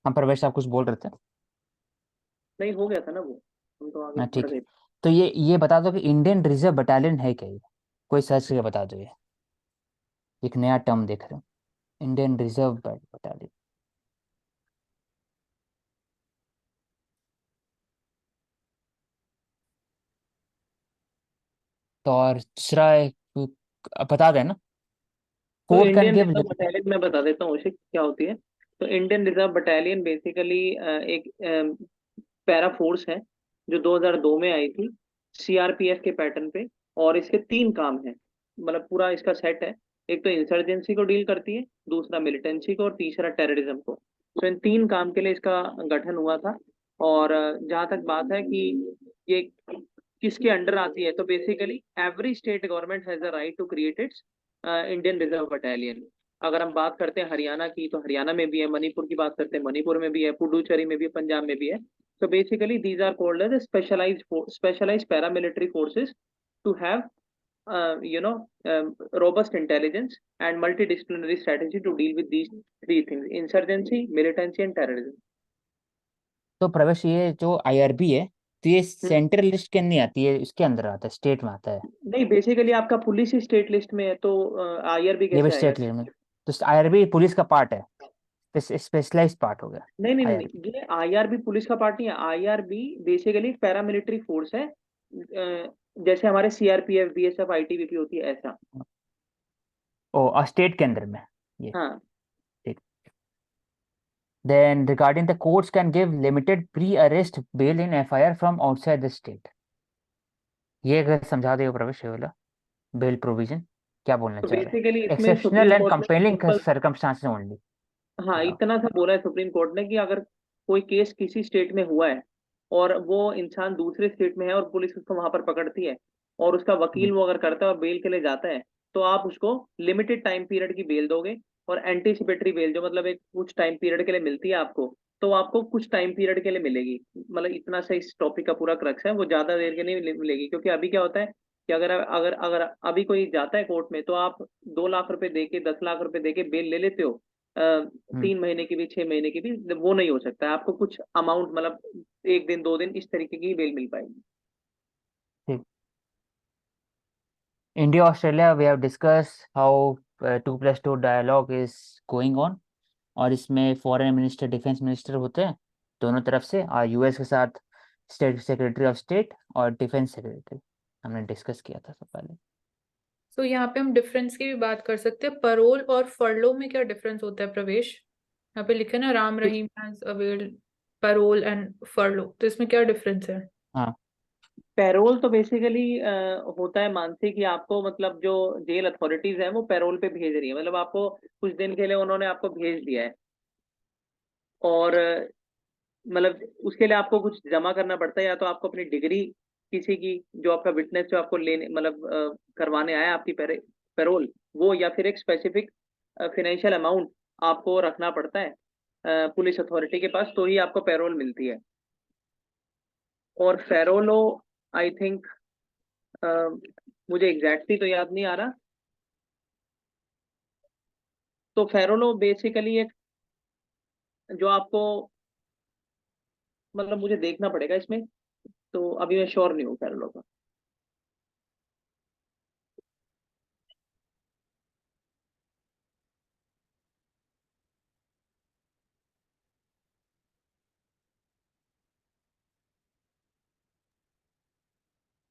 हम प्रवेश आप कुछ बोल रहे थे। नहीं, हो गया था ना वो, हम तो आगे हाँ बढ़ ठीक है। गए। तो ये बता दो कि इंडियन रिजर्व बटालियन है क्या ये? कोई सर्च करके बता दो ये। एक नया टर्म देख रहे हो, इंडियन रिजर्व बटालियन। तो और दूसरा बता देना। तो court can Indian give reserve limited. Battalion मैं बता देता हूँ उसे क्या होती है। तो इंडियन रिजर्व बटालियन बेसिकली एक पैरा फोर्स है जो 2002 में आई थी, सीआरपीएफ के पैटर्न पे। और इसके तीन काम हैं, मतलब पूरा इसका सेट है। एक तो इंसर्जेंसी को डील करती है, दूसरा मिलिटेंसी को, और तीसरा टेररिज्म को। तो इन तीन काम के लिए इसका गठन हुआ था। और जहां तक बात है कि ये किसके अंडर आती है, तो basically every state government has the right to create its Indian reserve battalion. अगर हम बात करते हैं हरियाणा की, तो हरियाणा में भी है। मणिपुर की बात करते हैं, मणिपुर में भी है। पुडुचेरी में भी है, पंजाब में भी है। So basically, these are called as a specialized paramilitary forces to have, robust intelligence and multidisciplinary strategy to deal with these three things: insurgency, militancy, and terrorism. तो प्रवेश ये जो आईआरबी है, तो ये हम्म, सेंट्रल लिस्ट के अंदर नहीं आती है, इसके अंदर आता है, स्टेट में आता है। नहीं, बेसिकली आपका पुलिस ही स्टेट लिस्ट में है, तो आईआरबी ये भी कैसे आएगा स्टेट इसमें? लिस्ट में, तो आईआरबी पुलिस का पार्ट है, स्पेशलाइज्ड पार्ट हो गया नहीं नहीं नहीं आईआरबी। नहीं, ये आईआरबी पुलिस का पार्ट नहीं है। आईआरबी बेसिकली पैरामिलिट्री फोर्स है, जैसे हमारे सीआरपीएफ, बीएसएफ, आईटीबीपी होती है, ऐसा। ओ स्टेट के अंदर में ये। हाँ। ठीक। Then regarding the courts can give limited pre arrest bail in FIR from outside the state. ये अगर समझा दे प्रवेश ये वाला बेल प्रोविजन क्या बोलना तो चाह रहे बेसिकली हैं? इसमें एक्सेप्शनल सुप्रीम एंड कोर्ट ने कंपेलिंग सिंपल, सर्कमस्टांसेस ओनली। हाँ, बताओ। इतना सा बोला है सुप्रीम कोर्ट ने कि अगर कोई केस किसी स्टेट में हुआ है और वो इंसान दूसरे स्टेट में है और पुलिस उसको वहां पर पकड़ती है, और उसका हम्म, वकील वो अगर करता है और बेल के लिए जाता है, तो आप उसको लिमिटेड टाइम पीरियड की बेल दोगे। और एंटीसिपेटरी बेल, जो मतलब एक कुछ टाइम पीरियड के लिए मिलती है आपको, तो आपको कुछ टाइम पीरियड के लिए मिलेगी। मतलब इतना सा इस टॉपिक का पूरा क्रक्स है, वो ज्यादा देर के लिए मिलेगी। क्योंकि अभी क्या होता है कि अगर अगर अगर अभी कोई जाता है कोर्ट में, तो आप 2 लाख रुपए दे के, 10 लाख रुपए दे के बेल ले लेते हो। 3 महीने की भी, 6 महीने की भी, वो नहीं हो सकता है। आपको कुछ अमाउंट, मतलब 1 दिन 2 दिन इस तरीके की बेल मिल पाएगी। ठीक। India Australia we have discuss how 2+2 dialogue is going on. और इसमें फॉरेन मिनिस्टर डिफेंस मिनिस्टर होते हैं दोनों तरफ से, और यूएस के साथ स्टेट सेक्रेटरी ऑफ स्टेट और डिफेंस सेक्रेटरी। हमने डिस्कस किया था सब पहले। तो यहाँ पे हम डिफरेंस की भी बात कर सकते हैं। परोल और फर्लो में क्या डिफरेंस होता है प्रवेश? यहाँ पे लिखे ना, Ram Rahim has availed parole and furlough, तो इसमें क्या डिफरेंस है? हाँ। पैरोल तो बेसिकली होता है, मानसी, कि आपको, मतलब जो जेल अथॉरिटीज है वो पैरोल पे भेज रही है, मतलब आपको कुछ दिन के लिए उन्होंने आपको भेज दिया है। और मतलब उसके लिए आपको कुछ जमा करना पड़ता है, या तो आपको अपनी डिग्री, किसी की जो आपका विटनेस जो आपको लेने, मतलब करवाने आया आपकी पैरोल, वो, या फिर एक स्पेसिफिक फिनेंशियल अमाउंट आपको रखना पड़ता है पुलिस अथॉरिटी के पास, तो ही आपको पैरोल मिलती है। और फेरोलो, आई थिंक, मुझे एग्जैक्टली तो याद नहीं आ रहा। तो फेरोलो बेसिकली एक, जो आपको, मतलब मुझे देखना पड़ेगा इसमें, तो अभी मैं श्योर नहीं हूँ फेरोलो का।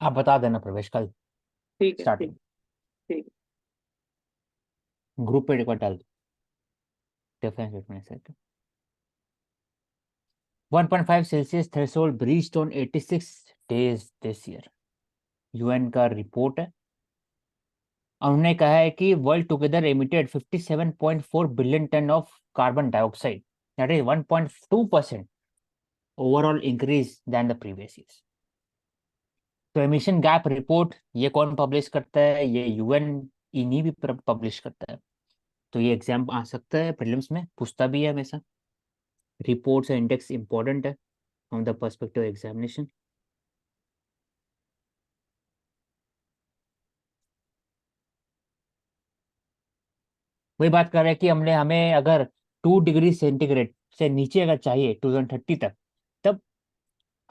आप बता देना प्रवेश कल ठीक है, ठीक। स्टार्टिंग। ठीक। ग्रुप पे एक बार डाल दो defence minister. 1.5 Celsius threshold breached on 86 days this year, UN का रिपोर्ट है। उन्होंने कहा है कि world together emitted 57.4 billion ton of carbon dioxide, that is 1.2% overall increase than the previous years. तो एमिशन गैप रिपोर्ट ये कौन पब्लिश करता है? ये यूएन इन्हीं भी पब्लिश करता है। तो ये एग्जाम आ सकता है, प्रीलिम्स में पूछता भी है हमेशा। रिपोर्ट्स एंड इंडेक्स इंपॉर्टेंट है फ्रॉम द पर्सपेक्टिव एग्जामिनेशन। वही बात कर रहे हैं कि हमने हमें अगर 2 डिग्री सेंटीग्रेड से नीचे अगर चाहिए 2030 तक, तब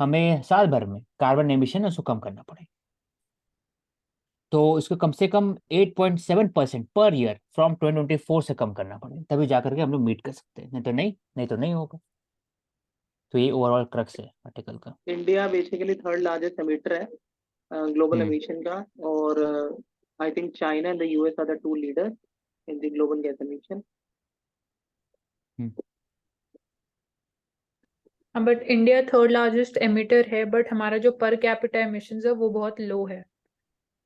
हमें साल भर में कार्बन एमिशन उसको कम करना पड़ेगा। तो इसको कम से कम 8.7% पर ईयर फ्रॉम 2024 से कम करना पड़ेगा, तभी जाकर के हम लोग मीट कर सकते हैं, नहीं तो नहीं होगा। तो ये ओवरऑल क्रक्स है आर्टिकल का। India basically third largest emitter है ग्लोबल हम्म एमिशन का, और I think China and the US are the two leaders in the global gas emission. Hmm. हाँ, but India third largest emitter है, but हमारा जो per capita emissions है वो बहुत लो है।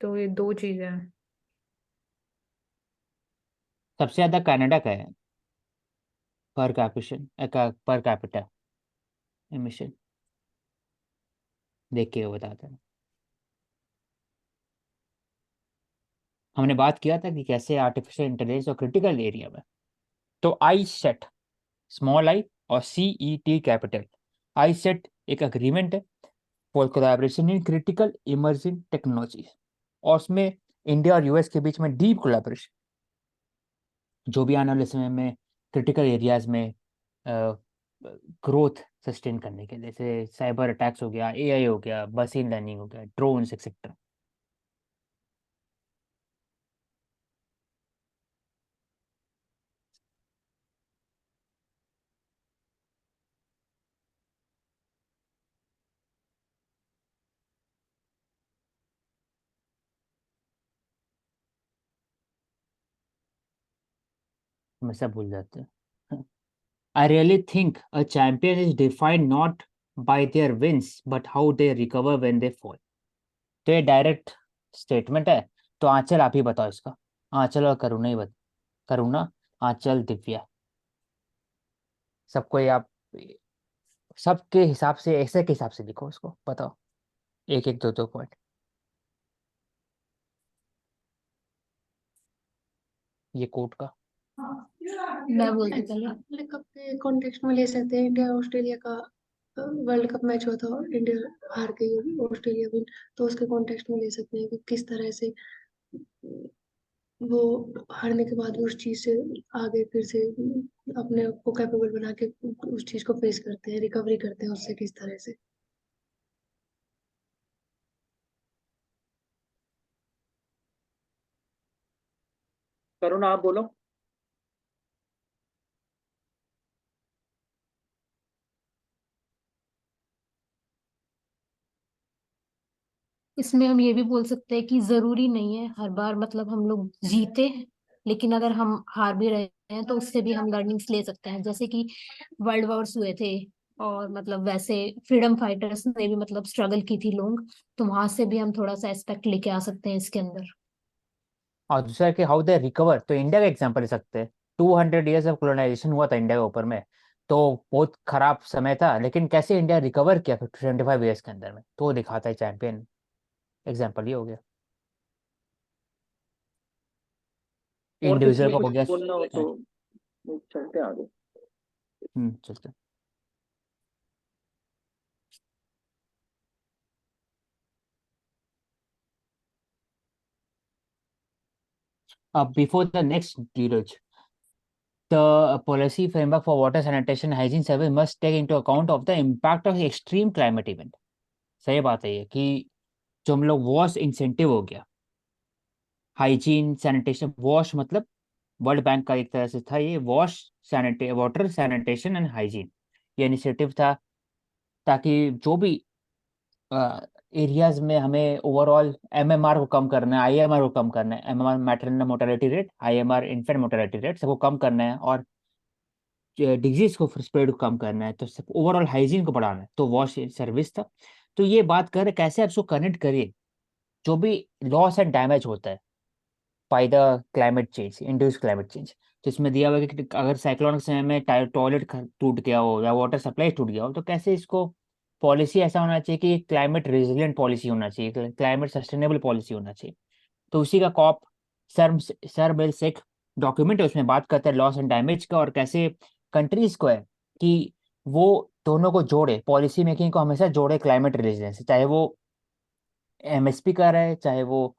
तो ये दो चीजें हैं। सबसे ज्यादा कनाडा का है पर कैपिशन पर कैपिटा एमिशन, देख के वो बताते हैं। हमने बात किया था कि कैसे आर्टिफिशियल इंटेलिजेंस और क्रिटिकल एरिया में, तो आई सेट, स्मॉल आई और CET कैपिटल, आई सेट एक अग्रीमेंट है for collaboration in critical emerging technology, और उसमें इंडिया और यूएस के बीच में डीप कोलैबोरेशन, जो भी आने वाले समय में क्रिटिकल एरियाज में ग्रोथ सस्टेन करने के लिए, जैसे साइबर अटैक्स हो गया, AI हो गया, मशीन लर्निंग हो गया, ड्रोन्स एक्सेट्रा। हमेशा भूल जाते हैं। I really think a champion is defined not by their wins but how they recover when they fall। तो ये डायरेक्ट स्टेटमेंट है। तो आंचल आप ही बताओ इसका, आंचल और करुणा ही करुणा, आंचल, दिव्या, सबको ये आप सबके हिसाब से, ऐसे के हिसाब से लिखो उसको, बताओ एक एक दो दो पॉइंट ये कोट का। मैं बोलती पहले वर्ल्ड कप के कॉन्टेक्स्ट में ले सकते हैं। इंडिया ऑस्ट्रेलिया का वर्ल्ड कप मैच हुआ था और इंडिया हार गई, ऑस्ट्रेलिया विन। तो उसके कॉन्टेक्स्ट में ले सकते हैं कि किस तरह से वो हारने के बाद भी उस चीज से आगे फिर से अपने आप को कैपेबल बना के उस चीज को फेस करते हैं, रिकवरी करते हैं उससे किस तरह से। करुण आप बोलो। इसमें हम ये भी बोल सकते हैं कि जरूरी नहीं है हर बार मतलब हम लोग जीते, लेकिन अगर हम हार भी रहे हैं तो उससे भी हम लर्निंग्स ले सकते हैं। जैसे कि वर्ल्ड वॉर्स हुए थे और मतलब वैसे फ्रीडम फाइटर्स ने भी मतलब स्ट्रगल की थी लोग, तो वहां से भी हम थोड़ा सा एस्पेक्ट लेके आ सकते हैं इसके अंदर। और दूसरा कि हाउ दे रिकवर, तो इंडिया का एग्जांपल ले सकते हैं। 200 ईयर्स ऑफ कोलोनाइजेशन हुआ था इंडिया के ऊपर में, तो बहुत खराब समय था, लेकिन कैसे इंडिया रिकवर किया 25 ईयर्स के अंदर में, तो वो दिखाता है चैंपियन। एग्जाम्पल ये हो गया, और किसी इंडिविजुअल को का कुछ हो गया। बोलना हो तो चलते आगे। चलते। Before the next Dheeraj, the policy framework for water sanitation and hygiene service must take into account of the impact of extreme climate event। सही बात है ये कि जो हम लोग वॉश इंसेंटिव हो गया, हाइजीन सैनिटेशन, वॉश मतलब वर्ल्ड बैंक का एक तरह से था ये, wash water sanitation and hygiene, ये इनिशिएटिव था, ताकि जो भी एरियाज में हमें ओवरऑल MMR को कम करना है, IMR को कम करना है, MMR maternal mortality rate, IMR infant mortality rate, सबको कम करना है, और डिजीज को स्प्रेड को कम करना है, तो सब ओवरऑल हाइजीन को बढ़ाना है, तो वॉश सर्विस था। तो ये बात कर कैसे आप उसको कनेक्ट करिए, जो भी लॉस एंड डैमेज होता है by the climate change, induce climate change. तो इसमें दिया हुआ है कि अगर साइक्लोन के समय में टॉयलेट टूट गया हो या वाटर सप्लाई टूट गया हो, तो कैसे इसको पॉलिसी ऐसा होना चाहिए कि क्लाइमेट रेजिलियंट पॉलिसी होना चाहिए, क्लाइमेट सस्टेनेबल पॉलिसी होना चाहिए। तो उसी का कॉप सर मेल सेक डॉक्यूमेंट है, उसमें बात करता है लॉस एंड डैमेज का, और कैसे कंट्रीज को है कि वो दोनों को जोड़े, पॉलिसी मेकिंग को हमेशा जोड़े क्लाइमेट रेजिलियंस से, चाहे वो MSP कर रहा है, चाहे वो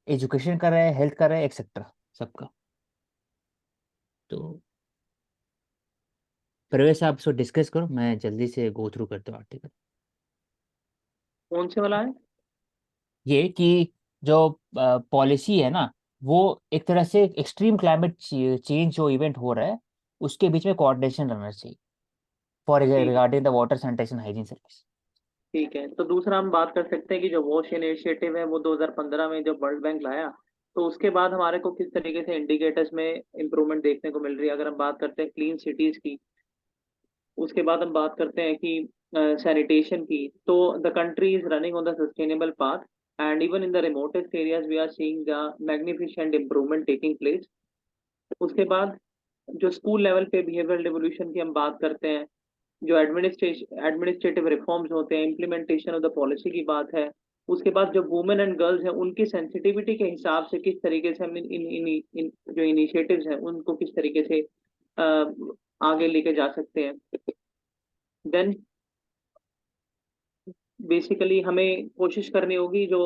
एजुकेशन कर रहा है, हेल्थ कर रहा है, एक्सेट्रा सबका। तो प्रवेश आप इसको डिस्कस करो, मैं जल्दी से गो थ्रू करता हूँ आर्टिकल। कौन से वाला है? ये कि जो पॉलिसी है ना, वो एक तरह से एक्सट्रीम क्लाइमेट चेंज जो इवेंट हो रहा है उसके बीच में कोऑर्डिनेशन रहना चाहिए फॉर ठीक है। Regarding the water sanitation hygiene service. ठीक है, तो दूसरा हम बात कर सकते हैं कि जो वॉश इनिशिएटिव है वो 2015 में जब वर्ल्ड बैंक लाया, तो उसके बाद हमारे को किस तरीके से इंडिकेटर्स में इम्प्रूवमेंट देखने को मिल रही है। अगर हम बात करते हैं क्लीन सिटीज की, उसके बाद हम बात करते हैं कि सैनिटेशन की, तो the country is running on the sustainable path and even in the remotest areas we are seeing the magnificent improvement taking place. उसके बाद जो स्कूल लेवल पे बिहेवियरल रिवोल्यूशन की हम बात करते हैं, जो एडमिनिस्ट्रेटिव रिफॉर्म्स होते हैं, इम्प्लीमेंटेशन ऑफ द पॉलिसी की बात है। उसके बाद जो वुमेन एंड गर्ल्स हैं उनकी सेंसिटिविटी के हिसाब से किस तरीके से हम इन जो इनिशिएटिव्स हैं उनको किस तरीके से आगे लेके जा सकते हैं। देन बेसिकली हमें कोशिश करनी होगी जो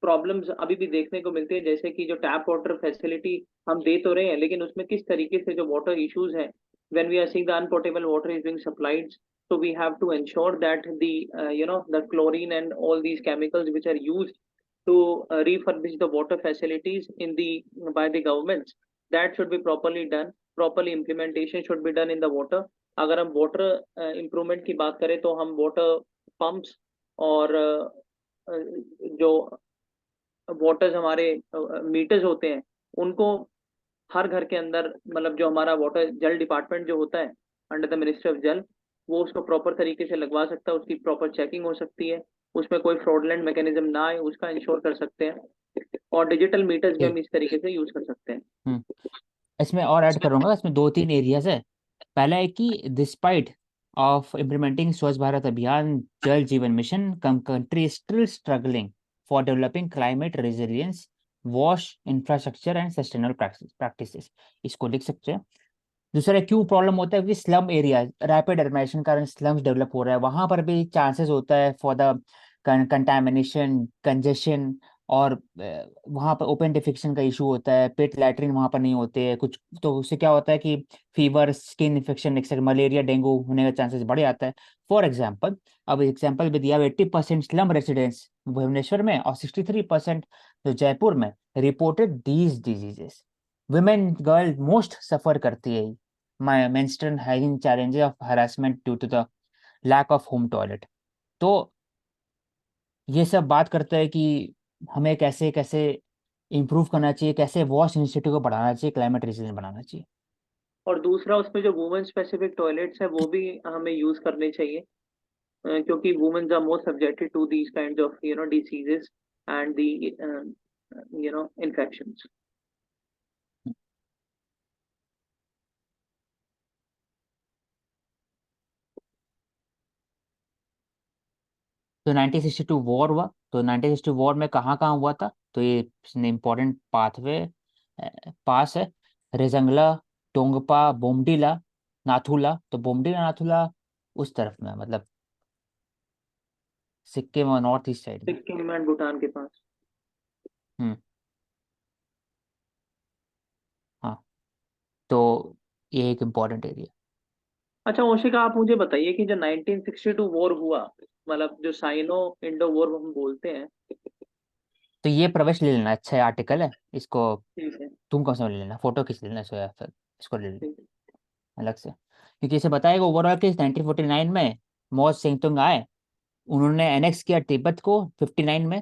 प्रॉब्लम्स अभी भी देखने को मिलती है, जैसे कि जो टैप वाटर फैसिलिटी हम दे तो रहे हैं लेकिन उसमें किस तरीके से जो वाटर इश्यूज हैं, when we are seeing the unportable water is being supplied, so we have to ensure that the the chlorine and all these chemicals which are used to refurbish the water facilities in the by the governments, that should be properly done. Properly implementation should be done in the water. अगर हम water improvement की बात करें तो हम water pumps और जो waters हमारे मीटर्स होते हैं उनको हर घर के अंदर, मतलब जो हमारा वाटर जल डिपार्टमेंट जो होता है अंडर द मिनिस्ट्री ऑफ जल, वो उसको प्रॉपर तरीके से लगवा सकता है, उसकी प्रॉपर चेकिंग हो सकती है, उसमें कोई फ्रॉडलेंट मैकेनिज्म ना आए उसका इंश्योर कर सकते हैं, और डिजिटल मीटर्स भी हम इस तरीके से यूज कर सकते हैं। इसमें और ऐड करूंगा, इसमें 2-3 एरियाज है। पहला है कि डिस्पाइट ऑफ इम्प्लीमेंटिंग स्वच्छ भारत अभियान, जल जीवन mission, country still struggling for developing climate resilience, wash infrastructure and sustainable practices, इसको लिख सकते हैं। दूसरा क्यों प्रॉब्लम होता है कि स्लम एरिया, रैपिड अर्बनाइजेशन कारण स्लम्स डेवलप हो रहा है, वहां पर भी चांसेस होता है फॉर द कंटामिनेशन, कंजेशन, और वहां पर ओपन डिफेकेशन का इशू होता है, पेट लैट्रिन वहां पर नहीं होते हैं कुछ, तो उससे क्या होता है कि fever, skin infection, malaria, dengue होने का चांसेस बढ़ जाता है। फॉर एग्जाम्पल, अब एग्जाम्पल भी दिया, 80% स्लम रेसिडेंट्स भुवनेश्वर में और 63% जो जयपुर में reported these diseases. Women girl most suffer करती है menstrual hygiene challenges of harassment due to the lack of home toilet. तो ये सब बात करते हैं कि हमें कैसे कैसे इम्प्रूव करना चाहिए, कैसे वॉश इनिशिएटिव को बढ़ाना चाहिए, क्लाइमेट रेजिलिएंट बनाना चाहिए। और दूसरा उसमें जो वुमेन स्पेसिफिक टॉयलेट्स है वो भी हमें यूज करने चाहिए, क्योंकि womens are more subjected to these kind of diseases and the infections. तो 1962 वॉर हुआ, तो 1962 वॉर में कहाँ कहाँ हुआ था, तो ये इम्पोर्टेंट पाथवे पास है, रेजंगला, टोंगपा, बोमडीला, नाथुला। तो बोमडीला नाथुला उस तरफ में, मतलब सिक्किम और नॉर्थ ईस्ट साइड में। सिक्किम एंड भूटान के पास। हम्म। हाँ, तो ये एक इम्पोर्टेंट एरिया। अच्छा ओशिका, आप मुझे बताइए कि जो 1962 वॉर हुआ, मतलब जो साइनो इंडो वॉर हम बोलते हैं। तो ये प्रवेश ले लेना, अच्छा आर्टिकल है इसको, ठीक है। तुम कौन सा ले लेना, फोटो खींच लेना इसको, या फिर इसको ले लेना ठीक है। अलग से, क्योंकि इसे बताएगा ओवरऑल कि 1949 में मौ सेंगतुंग आए, उन्होंने एनेक्स किया तिब्बत को 59 में।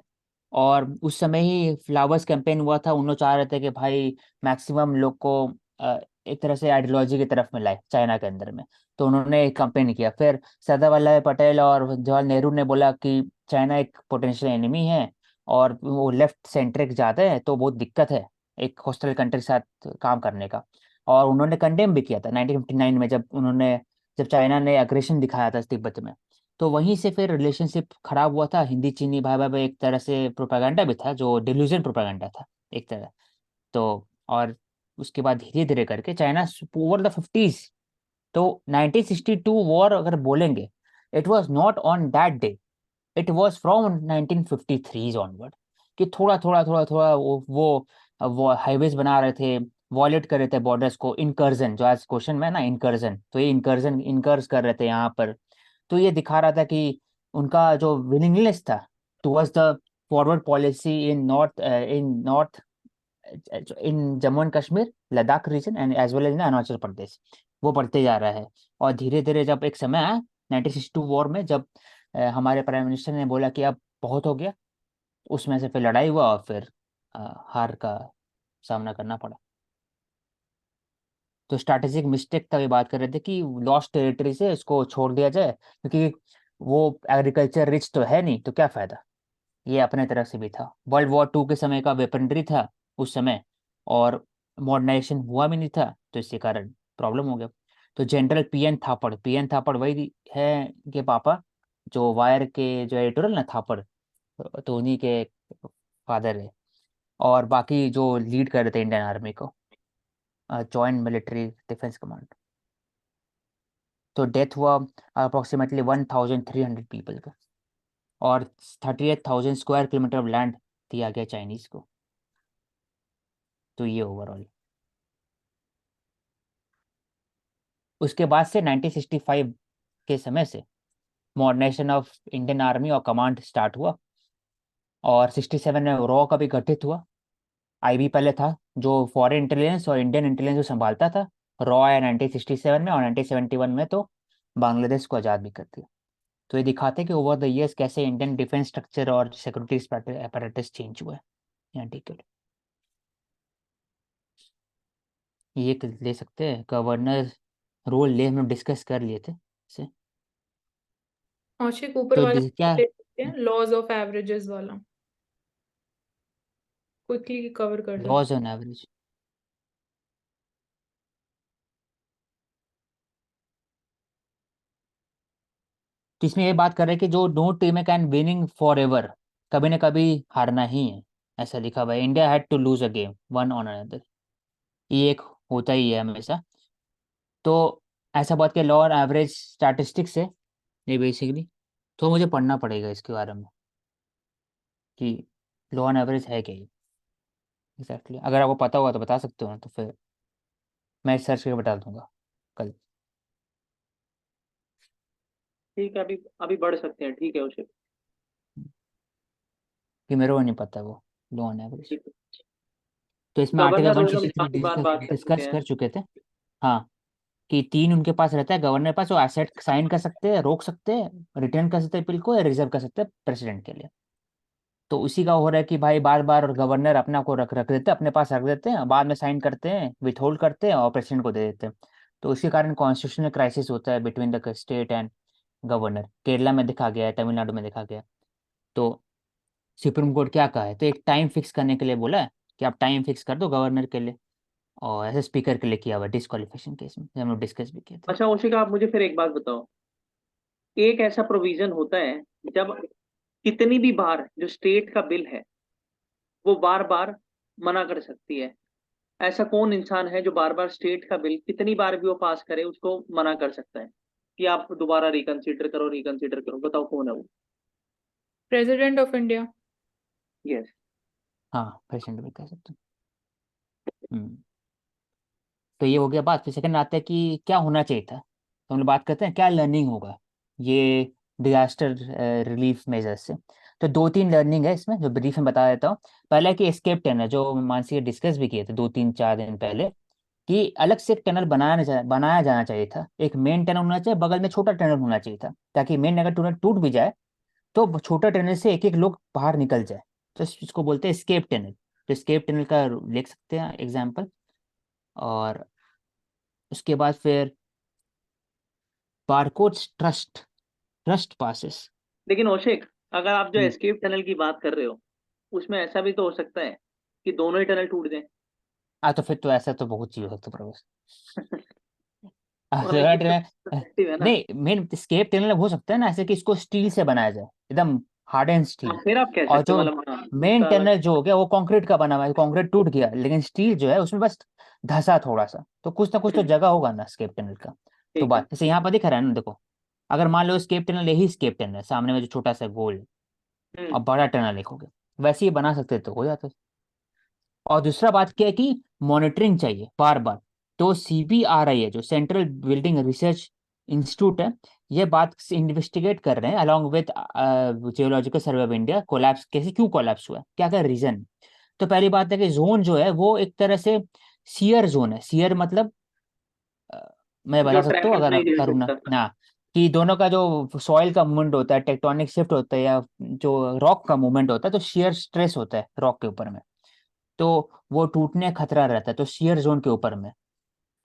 और उस समय ही फ्लावर्स कैंपेन हुआ था, उन लोग चाह रहे थे कि भाई मैक्सिमम लोग को एक तरह से आइडियोलॉजी की तरफ में लाए चाइना के अंदर में। तो उन्होंने एक कैंपेन किया, फिर सरदार वल्लभ भाई पटेल और जवाहरलाल नेहरू ने बोला कि चाइना एक पोटेंशियल एनिमी है और वो लेफ्ट सेंट्रिक ज़्यादा है, तो बहुत दिक्कत है एक हॉस्टल कंट्री के साथ काम करने का। और उन्होंने कंडेम भी किया था 1959 में, जब चाइना ने अग्रेशन दिखाया था तिब्बत में। तो वहीं से फिर रिलेशनशिप खराब हुआ था, हिंदी चीनी भाई भाई एक तरह से प्रोपागेंडा भी था, जो डिल्यूजन प्रोपागेंडा था एक तरह। तो और उसके बाद धीरे धीरे करके चाइना ओवर द 50s, तो 1962 वॉर अगर बोलेंगे, it was not on that day, it was from 1953 onward, कि थोड़ा थोड़ा थोड़ा थोड़ा वो हाईवेज बना रहे थे, वॉयलेट कर रहे थे बॉर्डर्स को, इनकर्जन, जो आज क्वेश्चन में है ना इनकर्जन, तो ये इनकर्जन इनकर्स कर रहे थे यहाँ पर। तो ये दिखा रहा था कि उनका जो विलिंगनेस था towards the forward policy in north in Jammu and Kashmir, Ladakh region and as well as in Arunachal Pradesh, वो बढ़ते जा रहा है। और धीरे धीरे जब एक समय आया 1962 वॉर में, जब हमारे प्राइम मिनिस्टर ने बोला कि अब बहुत हो गया, उसमें से फिर लड़ाई हुआ और फिर हार का सामना करना पड़ा। तो स्ट्रैटेजिक मिस्टेक का भी बात कर रहे थे कि लॉस्ट टेरिटरी से इसको छोड़ दिया जाए, क्योंकि वो एग्रीकल्चर रिच तो है नहीं, तो क्या फायदा। ये अपने तरफ से भी था, वर्ल्ड वॉर 2 के समय का वेपनरी था उस समय, और मॉडर्नाइजेशन हुआ भी नहीं था, तो इसी कारण प्रॉब्लम हो गया। तो जनरल पी एन थापड़ वही है के पापा, जो वायर के जो एडिटोरियल ना थापड़, तो उन्हीं के फादर है। और बाकी जो लीड कर रहे थे इंडियन आर्मी को, जॉइंट मिलिट्री डिफेंस कमांड। तो डेथ हुआ अप्रोक्सीमेटली 1300 पीपल का, और 38,000 स्क्वायर किलोमीटर ऑफ लैंड दिया गया चाइनीज को। तो ये ओवरऑल उसके बाद से 1965 के समय से मॉडर्नाइजेशन ऑफ इंडियन आर्मी और कमांड स्टार्ट हुआ, और 67 में रॉ का भी गठित हुआ। आईबी पहले था, जो फॉरेन इंटेलिजेंस और इंडियन इंटेलिजेंस को संभालता था। रॉ आया 1967 में, और 1971 में तो बांग्लादेश को आज़ाद भी कर दिया। तो ये दिखाते हैं कि ओवर द इयर्स कैसे इंडियन डिफेंस स्ट्रक्चर और सिक्योरिटी apparatus चेंज हुआ है। यहाँ ठीक है, ये ले सकते हैं गवर्नर रोल, ले हम लोग डिस्कस कर लिए थे इसे। आशिक ऊपर तो वाला क्या ले सकते हैं, लॉज ऑफ एवरेजेस वाला, क्विकली कवर कर देते लॉज ऑन एवरेज, तो इसमें ये बात कर रहे हैं कि जो no team can winning forever, कभी ना कभी हारना ही है, ऐसा लिखा हुआ है। India had to lose a game one on another, ये एक होता ही है हमेशा। तो ऐसा बात के लॉ और एवरेज स्टैटिस्टिक्स है ये बेसिकली। तो मुझे पढ़ना पड़ेगा इसके बारे में कि लॉ एंड एवरेज है क्या ये एग्जैक्टली। अगर आपको पता होगा तो बता सकते हो ना, तो फिर मैं सर्च करके बता दूंगा कल। ठीक है, अभी अभी बढ़ सकते हैं, ठीक है उसे। कि मेरे को नहीं पता वो लॉ एंड एवरेज। ठीक है। तो इसमें आर्टिकल गवर्नर वन रोल हम सिक्सटी थ्री काफी बार डिस्कस बात कर चुके डिस्कस हैं। कर चुके थे। हाँ, कि तीन उनके पास रहता है गवर्नर के पास, वो एसेट साइन कर सकते हैं, रोक सकते हैं, रिटर्न कर सकते हैं बिल को, या रिजर्व कर सकते हैं प्रेसिडेंट के लिए। तो उसी का हो रहा है कि भाई बार बार गवर्नर अपना को रख रख देते हैं, अपने पास रख देते हैं, बाद में साइन करते हैं, विथहोल्ड करते हैं और प्रेसिडेंट को दे देते हैं। तो उसी कारण कॉन्स्टिट्यूशनल क्राइसिस होता है between the state and governor. Kerala में देखा गया है, तमिलनाडु में देखा गया है। तो सुप्रीम कोर्ट क्या कहा है, तो एक टाइम फिक्स करने के लिए बोला है कि आप टाइम फिक्स कर दो गवर्नर के लिए, और ऐसे स्पीकर के लिए किया हुआ डिस्क्वालिफिकेशन केस में, हम लोग डिस्कस भी किए थे। अच्छा ओशिका, आप मुझे फिर एक बात बताओ, एक ऐसा प्रोविजन होता है जब कितनी भी बार जो स्टेट का बिल है वो बार बार मना कर सकती है, ऐसा कौन इंसान है जो बार बार स्टेट का बिल कितनी बार भी वो पास करे उसको मना कर सकता है कि आप दोबारा रिकंसीडर करो, रिकंसीडर करो, बताओ कौन है वो? President of India. यस। हाँ, प्रेसिडेंट भी कह सकते हैं। तो ये हो गया बात। फिर सेकंड आता है कि क्या होना चाहिए था, तो हम लोग बात करते हैं क्या लर्निंग होगा ये डिजास्टर रिलीफ मेजर्स से। तो दो तीन लर्निंग है इसमें, जो ब्रीफ में बता देता हूँ। पहला है कि एस्केप टनल, जो मानसी डिस्कस भी किए थे 2 3 4 दिन पहले, कि अलग से एक टनल बनाया जाना चाहिए था। एक मेन टनल होना चाहिए, बगल में छोटा टनल होना चाहिए था, ताकि मेन अगर टनल टूट भी जाए तो छोटा टनल से एक एक लोग बाहर निकल जाए। तो इसको बोलते हैं स्केप टनल। तो स्केप टनल का लिख सकते हैं एग्जाम्पल। और उसके बाद फिर बारकोड ट्रस्ट ट्रस्ट पासेस। लेकिन ओशिक, अगर आप जो हम्म। एस्केप टनल की बात कर रहे हो उसमें ऐसा भी तो हो सकता है कि दोनों ही टनल टूट जाए। तो फिर तो ऐसा तो बहुत चीज हो सकता प्रवेश। मतलब ये तो टनल subjective है ना। नहीं, मेन स्केप टनल हो सकता है ना ऐसे कि इसको स्टील से बनाया जाए, एकदम हार्ड एंड हाँ, स्टील। फिर आप कह और सकते जो हो, मतलब हाँ मेन उसका अलग। टनल जो हो गया वो कंक्रीट का बना हुआ है, कंक्रीट टूट गया, लेकिन स्टील जो है उसमें बस धंसा थोड़ा सा, तो कुछ ना कुछ तो जगह होगा ना स्केप टनल का। तो ठीक है। बात जैसे यहाँ पर दिख रहा है ना, देखो, अगर मान लो स्केप टनल यही स्केप टनल है, सामने में जो छोटा सा गोल है, हम्म। और बड़ा टनल एक हो गया, वैसे ही बना सकते तो हो जाता। और दूसरा बात क्या है कि मॉनिटरिंग चाहिए बार बार। तो CBRI है जो सेंट्रल बिल्डिंग रिसर्च इंस्टीट्यूट है, ये बात इन्वेस्टिगेट कर रहे हैं along with geological survey of India, collapse कैसे क्यों कोलैप्स हुआ है, क्या क्या रीजन। तो पहली बात है कि जोन जो है वो एक तरह से सियर जोन है। सियर मतलब मैं जो बता सकता हूँ ट्रैफिक अगर नहीं झेल करूँ सकता। ना कि दोनों का जो सॉइल का मूवमेंट होता है, टेक्टोनिक शिफ्ट होता है, या जो रॉक का मूवमेंट होता है, तो शियर स्ट्रेस होता है रॉक के ऊपर में, तो वो टूटने का खतरा रहता है, तो शियर जोन के ऊपर में।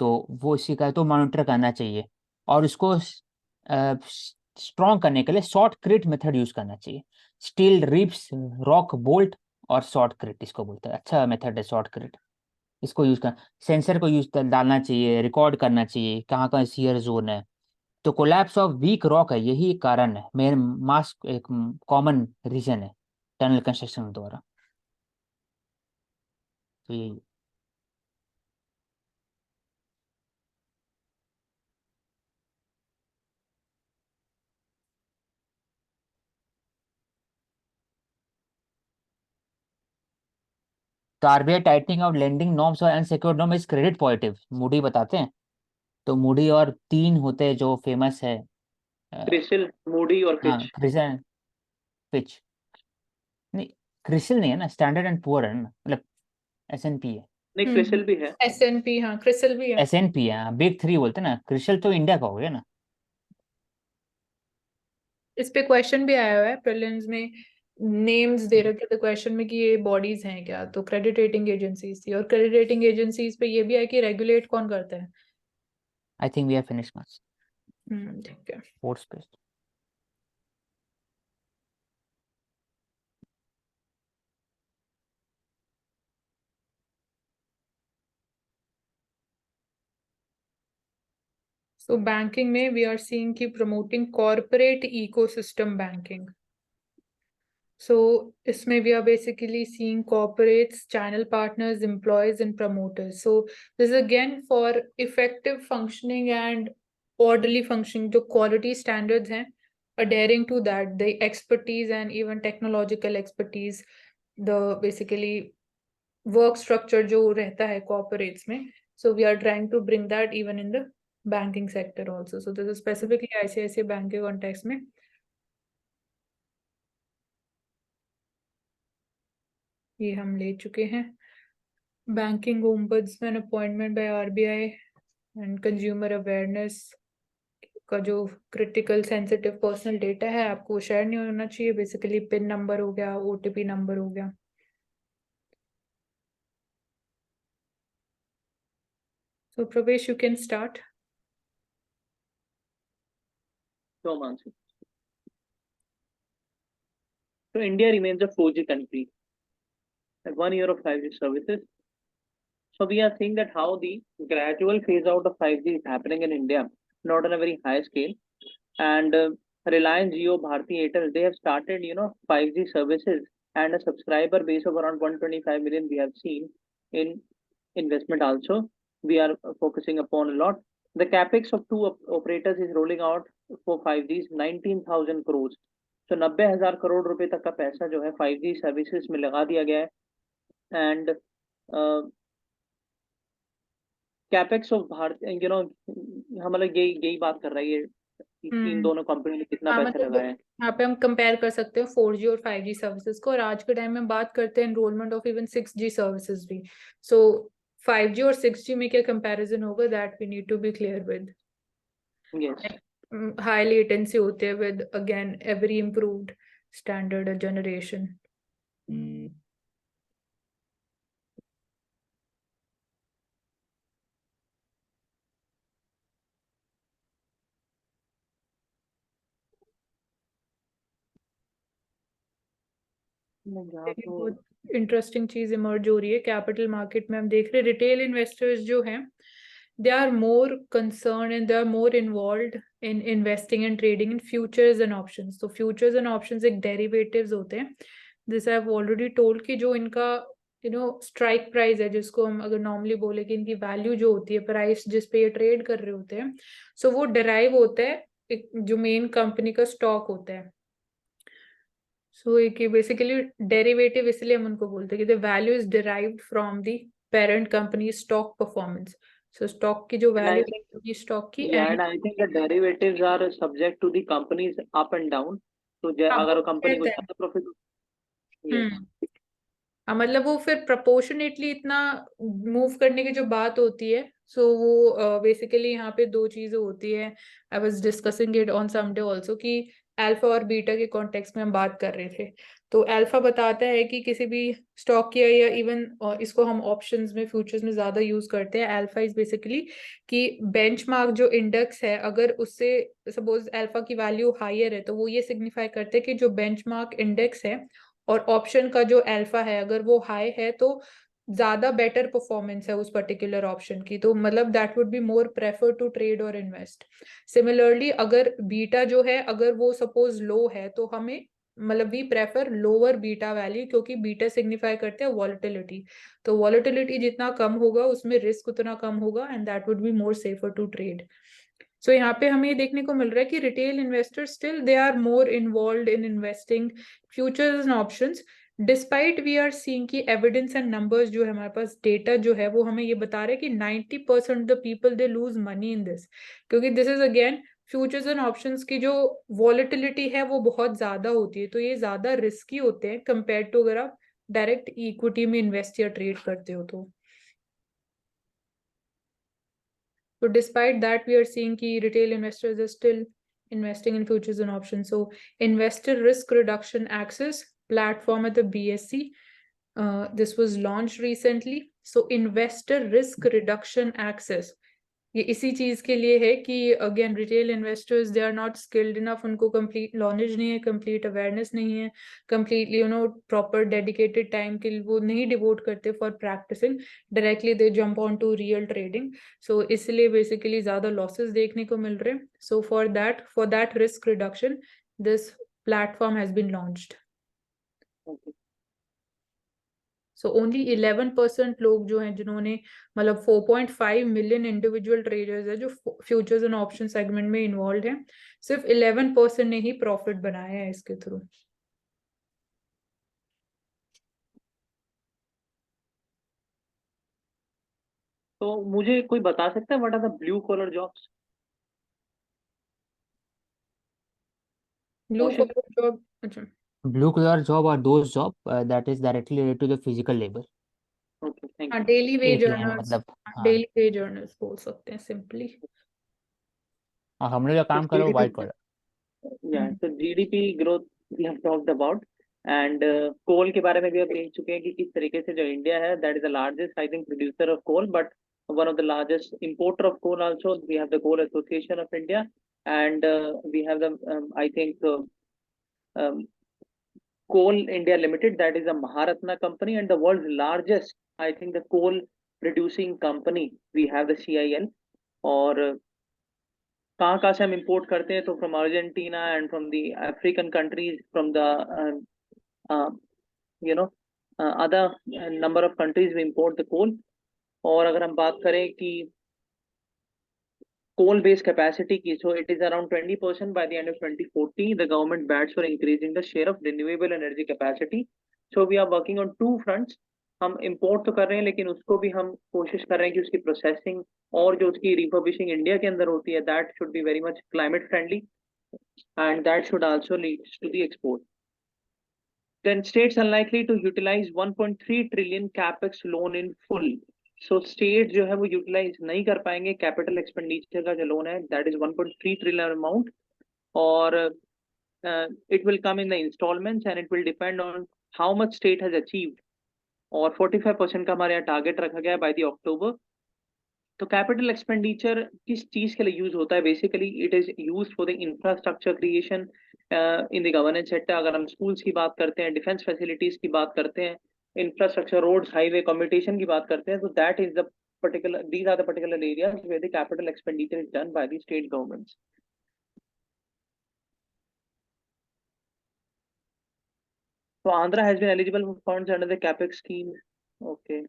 तो वो इसी का तो मॉनिटर करना चाहिए, और इसको स्ट्रॉन्ग करने के लिए शॉर्ट क्रिट मेथड यूज करना चाहिए। स्टील रिप्स, रॉक बोल्ट और शॉर्ट क्रिट इसको बोलते हैं। अच्छा मेथड है शॉर्ट क्रिट, इसको यूज कर सेंसर को यूज डालना चाहिए, रिकॉर्ड करना चाहिए कहाँ कहाँ शियर जोन है। तो कोलैप्स ऑफ वीक रॉक है, यही एक कारण है, मेन मास एक कॉमन रीजन है टनल कंस्ट्रक्शन द्वारा। तो यही। तो RBI tightening of lending norms और unsecured norm is credit positive, Moody बताते हैं। तो मूडी और तीन होते हैं जो फेमस है। क्रिसिल, मूडी और हाँ फिच। क्रिसल, पिच नहीं, क्रिसिल नहीं है ना, स्टैंडर्ड एंड पुअर है ना, मतलब S&P है। नहीं, क्रिसिल भी है। S&P, हाँ क्रिसिल भी है। S&P है, बिग थ्री बोलते हैं ना, क्रिसल तो इंडिया का हो गया ना। इस पे क्वेश्चन भी आया हुआ है प्रीलिम्स में, नेम्स दे रखे थे क्वेश्चन में कि ये बॉडीज हैं क्या, तो क्रेडिट रेटिंग एजेंसीज थी, और क्रेडिट रेटिंग एजेंसीज पे ये भी है कि रेगुलेट कौन करता है। I think we have finished marks, ठीक है। Fourth page. सो बैंकिंग में वी आर सीइंग कि promoting corporate ecosystem banking. So इसमें we are basically seeing corporates, channel partners, employees and promoters. So this is again for effective functioning and orderly functioning, जो quality standards हैं, adhering to that, the expertise and even technological expertise, the basically work structure जो रहता है corporates में. So we are trying to bring that even in the banking sector also. So this is specifically ICICI Bank के context में. ये हम ले चुके हैं। Banking ombudsman appointment bye RBI and consumer awareness का जो क्रिटिकल सेंसिटिव पर्सनल डेटा है आपको शेयर नहीं होना चाहिए, बेसिकली पिन नंबर हो गया, OTP नंबर हो गया। So Pravesh, you can start. So, Mansi. So India remains a 4G country at 1 year of 5G services. So we are seeing that how the gradual phase out of 5G is happening in India, not on a very high scale. And Reliance Jio, Bharti Airtel, they have started, 5G services, and a subscriber base of around 125 million we have seen. In investment also, we are focusing upon a lot. The capex of two operators is rolling out for 5G 19,000 crores. So 90,000 crore रुपए तक का पैसा जो है 5G services में लगा दिया गया है। एंड कैपेक्स ऑफ भारत, हम मतलब यही बात कर रही है कि इन दोनों कंपनी ने कितना हाँ पैसा मतलब लगाया है। यहाँ पे हम कंपेयर कर सकते हैं 4G और 5G सर्विसेज को, और आज के टाइम में बात करते हैं enrolment of even 6G services भी। सो 5G और 6G में क्या कंपैरिजन होगा, that we need to be clear with. Yes, high latency होते हैं with again every improved standard generation. बहुत इंटरेस्टिंग चीज इमर्ज हो रही है कैपिटल मार्केट में। हम देख रहे हैं रिटेल इन्वेस्टर्स जो हैं, they are more concerned and they are more involved in investing and trading in futures and options. तो futures and options एक derivatives होते हैं, this I have already told कि जो इनका स्ट्राइक प्राइस है, जिसको हम अगर नॉर्मली बोले कि इनकी वैल्यू जो होती है, प्राइस जिस पे ये ट्रेड कर रहे होते हैं, सो वो डिराइव होता है जो मेन कंपनी का स्टॉक होता है। सो एक बेसिकली डेरिवेटिव इसलिए हम उनको बोलते हैं कि the value is derived from the parent company stock performance. So stock की जो And I वैल्यू think, है स्टॉक की yeah, and and I think the derivatives are subject to the company's up and down. तो अगर company को रहता है। ज्यादा प्रॉफिट, yes, हम्म मतलब वो फिर प्रोपोर्शनेटली इतना मूव करने की जो बात होती है, सो वो बेसिकली यहाँ पे दो चीजें होती है। I was discussing it on some day also कि अल्फा और बीटा के कॉन्टेक्स्ट में हम बात कर रहे थे। तो अल्फा बताता है कि किसी भी स्टॉक की या इवन इसको हम ऑप्शंस में फ्यूचर्स में ज्यादा यूज करते हैं। अल्फा इज बेसिकली कि बेंचमार्क जो इंडेक्स है अगर उससे सपोज अल्फा की वैल्यू हायर है तो वो ये सिग्निफाई करते हैं कि जो बेंचमार्क इंडेक्स है और ऑप्शन का जो अल्फा है अगर वो हाई है तो ज्यादा बेटर परफॉर्मेंस है उस पर्टिकुलर ऑप्शन की, तो मतलब that would be more prefer to trade और इन्वेस्ट। सिमिलरली अगर बीटा जो है अगर वो सपोज लो है तो हमें मतलब we prefer lower beta value, क्योंकि बीटा सिग्निफाई करते हैं वॉलेटिलिटी। तो वॉलेटिलिटी जितना कम होगा उसमें रिस्क उतना कम होगा and that would be more safer to trade. So यहाँ पे हमें ये देखने को मिल रहा है कि retail investors still they are more involved in investing futures and options, despite we are seeing की एविडेंस एंड नंबर्स जो है हमारे पास डेटा जो है वो हमें ये बता रहे हैं कि 90% the people they lose money in this, क्योंकि this is again futures and options की जो वॉलेटिलिटी है वो बहुत ज्यादा होती है, तो ये ज्यादा रिस्की होते हैं कंपेयर टू अगर आप डायरेक्ट इक्विटी में इन्वेस्ट या ट्रेड करते हो तो। So despite that, we are seeing key retail investors are still investing in futures and options. So investor risk reduction access platform at the BSE. This was launched recently. So investor risk reduction access. ये इसी चीज के लिए है कि again retail investors they are not skilled enough, उनको complete knowledge नहीं है, कंप्लीट अवेयरनेस नहीं है, कंप्लीटली प्रॉपर डेडिकेटेड टाइम के लिए वो नहीं डिवोट करते for practicing, directly they jump on to real trading. So इसलिए बेसिकली ज्यादा लॉसेस देखने को मिल रहे हैं। So for that risk reduction this platform has been launched. okay. So only 11% लोग जो हैं जिन्होंने मतलब 4.5 मिलियन इंडिविजुअल ट्रेडर्स है जो फ्यूचर्स एंड ऑप्शन सेगमेंट में इन्वॉल्व हैं, सिर्फ 11% ने ही प्रॉफिट बनाया है इसके थ्रू। तो मुझे कोई बता सकता है what are the blue collar jobs? Blue collar job, अच्छा Blue collar job are those job that is directly related to the physical labor. Okay, thank हाँ यू। डेली वेज एक लाइन अर्नर्स, मतलब, हाँ डेली वेज अर्नर्स बोल सकते हैं simply. हाँ, हमने जो तो काम करो white collar. yeah, so GDP growth we have talked about, and coal के बारे में भी आप देख चुके हैं कि किस तरीके से जो इंडिया है that is the largest I think producer of coal, but one of the largest importer of coal also. We have the Coal Association of India, and we have the I think um, Coal India Limited, that is a Maharatna company and the world's largest I think the coal producing company. We have the CIL, और कहाँ कहाँ से हम import करते हैं तो from Argentina and from the African countries, from the you know other number of countries we import the coal. और अगर हम बात करें कि coal based capacity की, so it is around 20% by the end of 2040. The government bets for increasing the share of renewable energy capacity. So we are working on two fronts. हम import तो कर रहे हैं लेकिन उसको भी हम कोशिश कर रहे हैं कि उसकी प्रोसेसिंग और जो उसकी रिफर्बिशिंग इंडिया के अंदर होती है that should be very much climate friendly, and that should also lead to the export. Then states unlikely to utilize 1.3 trillion capex loan in full. So states जो है वो यूटिलाइज नहीं कर पाएंगे कैपिटल एक्सपेंडिचर का जो लोन है that is 1.3 trillion amount, और it will come in the installments and it will depend on how much state has achieved, और 45% का हमारे यहाँ टारगेट रखा गया है बाय द अक्टूबर। तो कैपिटल एक्सपेंडिचर किस चीज के लिए यूज होता है? Basically it is use for the infrastructure creation in the governance sector. अगर हम स्कूल्स की बात करते हैं, डिफेंस फैसिलिटीज की बात करते हैं, इंफ्रास्ट्रक्चर, रोड्स, हाईवे, कम्युनिकेशन की बात करते हैं, तो that is the particular, these are the particular areas where the capital expenditure is done by the state governments. So Andhra has been eligible for funds under the capex scheme. Okay.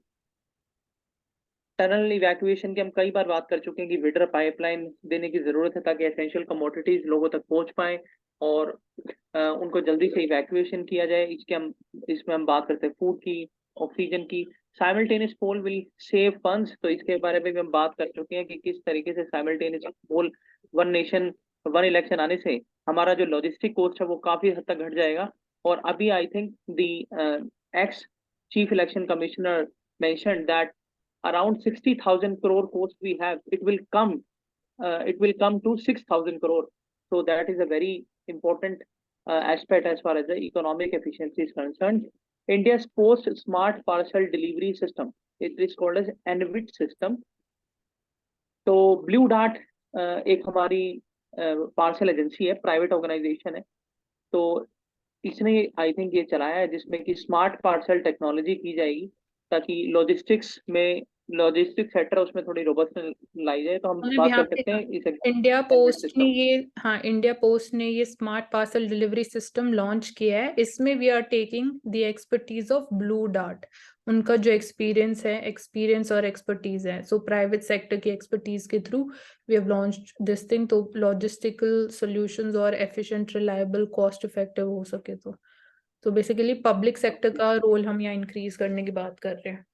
Tunnel evacuation की हम कई बार बात कर चुके हैं कि weeder pipeline देने की जरूरत है ताकि एसेंशियल कमोडिटीज लोगों तक पहुंच पाए, और उनको जल्दी से इवैक्यूएशन किया जाए। इसमें हम बात करते हैं फूड की, ऑक्सीजन की। Simultaneous poll will save funds, तो इसके बारे में भी हम बात कर चुके हैं कि किस तरीके से साइमल्टेनियस पोल, वन नेशन वन इलेक्शन आने से हमारा जो लॉजिस्टिक कॉस्ट है वो काफी हद तक घट जाएगा। और अभी I think the ex chief election commissioner mentioned that around 60,000 crore cost we have, it will come to 6,000 crore. So that is a very important aspect as far as the economic efficiency is concerned. India's post smart parcel delivery system, it is called as NVIT system. तो blue dart एक हमारी parcel agency है, private organisation है। तो इसने I think ये चलाया है जिसमें कि स्मार्ट पार्सल टेक्नोलॉजी की जाएगी ताकि लॉजिस्टिक्स सेक्टर उसमें थोड़ी रोबस्ट लाई जाए। तो हम मतलब बात यहाँ कर पे सकते हैं इस इंडिया पोस्ट ने system। ये इंडिया पोस्ट ने ये smart parcel delivery system launch किया है। इसमें we are taking the expertise of Blue Dart, उनका जो एक्सपीरियंस और एक्सपर्टीज है। सो प्राइवेट सेक्टर की एक्सपर्टीज के through we have launched this thing, तो लॉजिस्टिकल सॉल्यूशंस और एफिशिएंट, रिलायबल, कॉस्ट इफेक्टिव हो सके। तो बेसिकली पब्लिक सेक्टर का रोल हम यहाँ इंक्रीज करने की बात कर रहे हैं।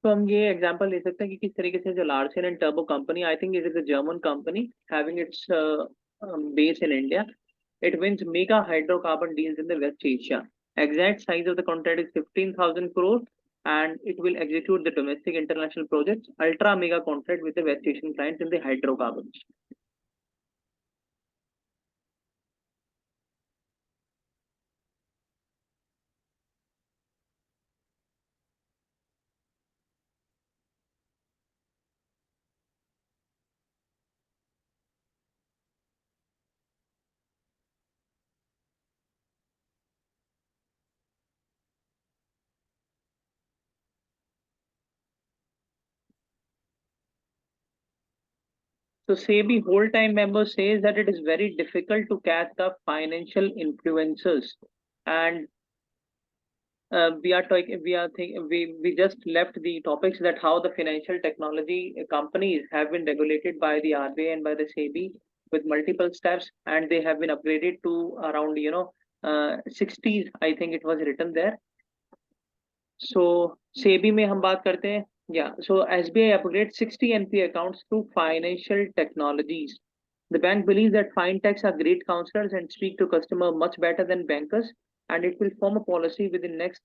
तो हम ये एग्जांपल ले सकते हैं कि किस तरीके से जो Larsen and turbo company, I think it is a German company having its base in India, it wins mega hydrocarbon deals in the West Asia. Exact size of the contract is 15,000 crore and it will execute the domestic international projects, ultra mega contract with the West Asian clients in the hydrocarbons. So SEBI whole time member says that it is very difficult to catch the financial influencers, and we just left the topics that how the financial technology companies have been regulated by the RBI and by the SEBI with multiple steps, and they have been upgraded to around 60s, I think it was written there. So SEBI में हम बात करते हैं, so SBI upgrades 60 NPA accounts to financial technologies. The bank believes that fintechs are great counselors and speak to customer much better than bankers, and it will form a policy within next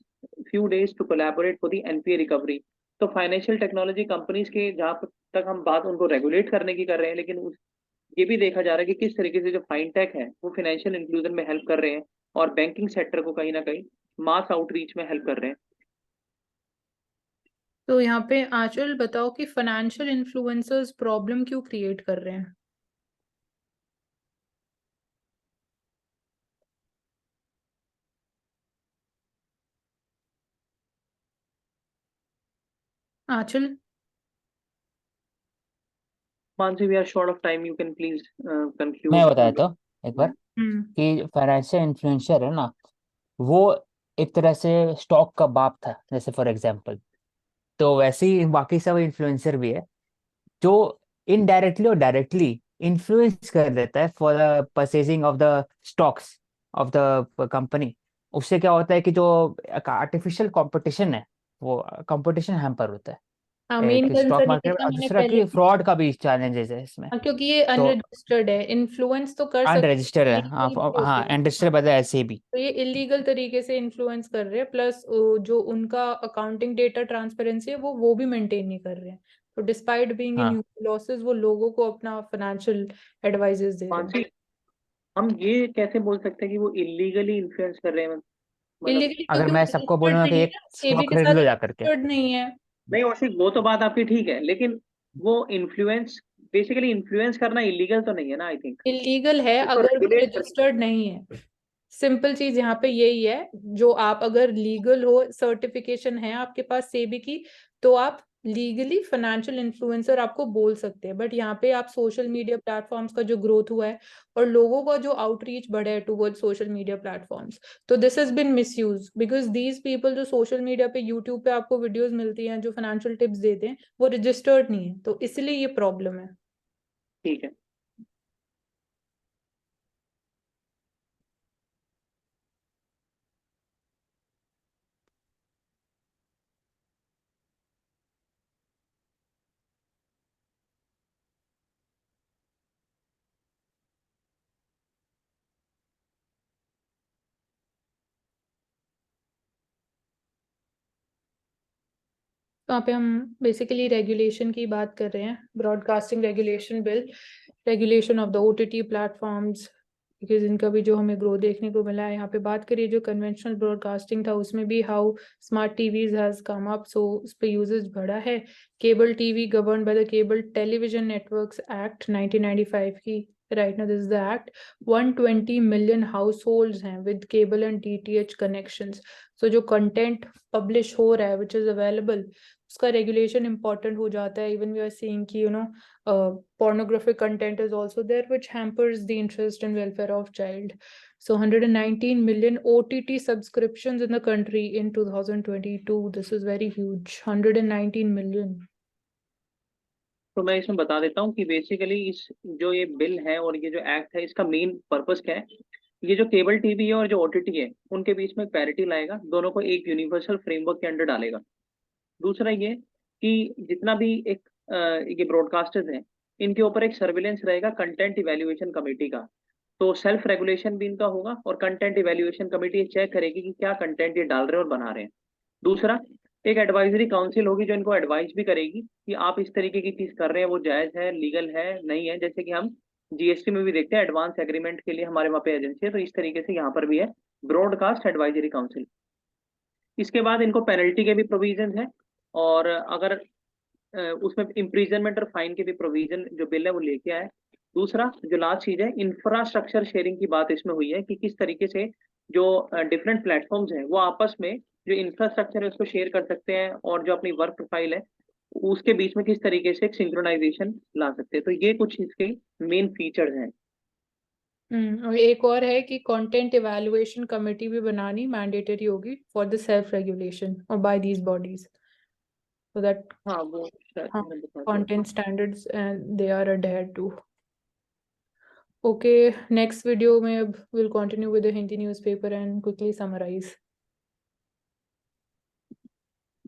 few days to collaborate for the NPA recovery. तो financial technology companies के जहाँ तक हम बात उनको regulate करने की कर रहे हैं, लेकिन ये भी देखा जा रहा है कि किस तरीके से जो फाइनटेक है वो फाइनेंशियल इंक्लूजन में हेल्प कर रहे हैं और बैंकिंग सेक्टर को कहीं ना कहीं मास आउटरीच में हेल्प कर रहे हैं। तो यहाँ पे आंचल बताओ कि फाइनेंशियल इन्फ्लुएंसर्स प्रॉब्लम क्यों क्रिएट कर रहे हैं? Aanchal, Mansi, we are short of time, you can please conclude. मैं बताया तो एक बार हम्म कि फाइनेंशियल इन्फ्लुएंसर है ना, वो एक तरह से स्टॉक का बाप था, जैसे फॉर एग्जांपल। तो वैसे ही बाकी सब इन्फ्लुएंसर भी है जो इनडायरेक्टली और डायरेक्टली इन्फ्लुएंस कर देता है for the purchasing of the stocks of the company. उससे क्या होता है कि जो आर्टिफिशियल कंपटीशन है वो कंपटीशन हैम्पर होता है हाँ, मेन एक स्टॉक कंसर्न मार्केट में, इसका और मैंने दूसरा पहले कि फ्रॉड का भी चैलेंजेस है इसमें। क्योंकि ये तो अनरजिस्टर्ड है, इन्फ्लुएंस तो कर सकते अनरजिस्टर्ड है, हाँ illegal भी हाँ, होते हैं। इंडस्ट्री बता ऐसे भी। तो ये इलीगल तरीके से इन्फ्लुएंस कर रहे हैं, प्लस जो उनका अकाउंटिंग डेटा ट्रांसपेरेंसी है वो भी मेंटेन नहीं कर रहे हैं। तो डिस्पाइट बीइंग इन हाँ लॉसेस वो लोगों को अपना फाइनेंशियल एडवाइजेस दे रहे हैं। मानसी, हम ये कैसे बोल सकते हैं कि वो इलीगली इन्फ्लुएंस कर रहे हैं? मतलब इलीगली अगर क्योंकि मैं वो सबको रजिस्टर्ड बोलूंगा कि नहीं एक है, सेबी स्टॉक के खरीद साथ लो जा करके। रजिस्टर्ड नहीं है। नहीं औशिक, वो तो बात आपकी ठीक है, लेकिन वो इन्फ्लुएंस, बेसिकली इन्फ्लुएंस करना इलीगल तो नहीं है ना, आई थिंक इलीगल है उसको अगर वो रेगुलेट करके। रजिस्टर्ड नहीं है। सिंपल चीज यहाँ पे यही है, जो आप अगर लीगल हो, सर्टिफिकेशन है आपके पास सेबी की, तो आप लीगली फाइनेंशियल इन्फ्लुएंसर आपको बोल सकते हैं। बट यहाँ पे आप सोशल मीडिया प्लेटफॉर्म्स का जो ग्रोथ हुआ है और लोगों का जो आउटरीच बढ़ा है टुवर्ड सोशल मीडिया प्लेटफॉर्म्स, तो this has been misuse because these people जो सोशल मीडिया पे, यूट्यूब पे आपको वीडियोस मिलती हैं जो फाइनेंशियल टिप्स देते हैं, वो रजिस्टर्ड नहीं है, तो इसलिए ये प्रॉब्लम है। ठीक है। तो यहाँ पे हम बेसिकली रेगुलेशन की बात कर रहे हैं, broadcasting regulation bill, regulation of the OTT platforms, because इनका भी जो हमें ग्रोथ देखने को मिला है। यहाँ पे बात करिए जो कन्वेंशनल ब्रॉडकास्टिंग था उसमें भी how smart TVs has come up, so उस पे यूजेज बढ़ा है। Cable TV govern by the cable television networks act 1995 की, right now this is the act. 120 million houses हैं with cable and DTH connections. So जो content publish हो रहा है विच इज अवेलेबल, उसका रेगुलेशन इंपॉर्टेंट हो जाता है। इवन वी आर सीइंग कि pornographic content is also there which hampers the interest and welfare of child. So 119 million OTT subscriptions in the country in 2022. This is very huge. 119 million. तो मैं इसमें बता देता हूँ कि बेसिकली इस जो ये बिल है और ये जो एक्ट है, इसका मेन पर्पस क्या है। ये जो केबल टीवी है और जो ओटीटी है, उनके बीच में पैरिटी लाएगा, दोनों को एक यूनिवर्सल फ्रेमवर्क के अंडर डालेगा। दूसरा ये कि जितना भी एक ये ब्रॉडकास्टर्स हैं, इनके ऊपर एक सर्विलेंस रहेगा कंटेंट इवैल्यूएशन कमेटी का। तो सेल्फ रेगुलेशन भी इनका होगा और कंटेंट इवैल्यूएशन कमेटी चेक करेगी कि क्या कंटेंट ये डाल रहे हैं और बना रहे हैं। दूसरा, एक एडवाइजरी काउंसिल होगी जो इनको एडवाइस भी करेगी कि आप इस तरीके की चीज कर रहे हैं वो जायज है, लीगल है, नहीं है। जैसे कि हम जीएसटी में भी देखते हैं, एडवांस एग्रीमेंट के लिए हमारे वहाँ पे एजेंसी है, तो इस तरीके से यहाँ पर भी है ब्रॉडकास्ट एडवाइजरी काउंसिल। इसके बाद इनको पेनल्टी के भी प्रोविजन है, और अगर उसमें इम्प्रीजनमेंट और फाइन के भी प्रोविजन जो बिल है वो लेके आए। दूसरा, जो लास्ट चीज है, इंफ्रास्ट्रक्चर शेयरिंग की बात इसमें हुई है कि किस तरीके से जो डिफरेंट प्लेटफॉर्म्स हैं वो आपस में जो इंफ्रास्ट्रक्चर है उसको शेयर कर सकते हैं, और जो अपनी वर्क प्रोफाइल है उसके बीच में किस तरीके से एक सिंक्रोनाइजेशन ला सकते हैं। तो ये कुछ इसके मेन फीचर्स हैं। और एक और है कि कंटेंट इवैल्यूएशन कमेटी भी बनानी मैंडेटरी होगी फॉर द सेल्फ रेगुलेशन और by these bodies, so that हाँ, वो शायद हाँ मैंने बता दिया। content standards and they are adhered to. Okay, next video में अब we'll continue with the Hindi newspaper and quickly summarize.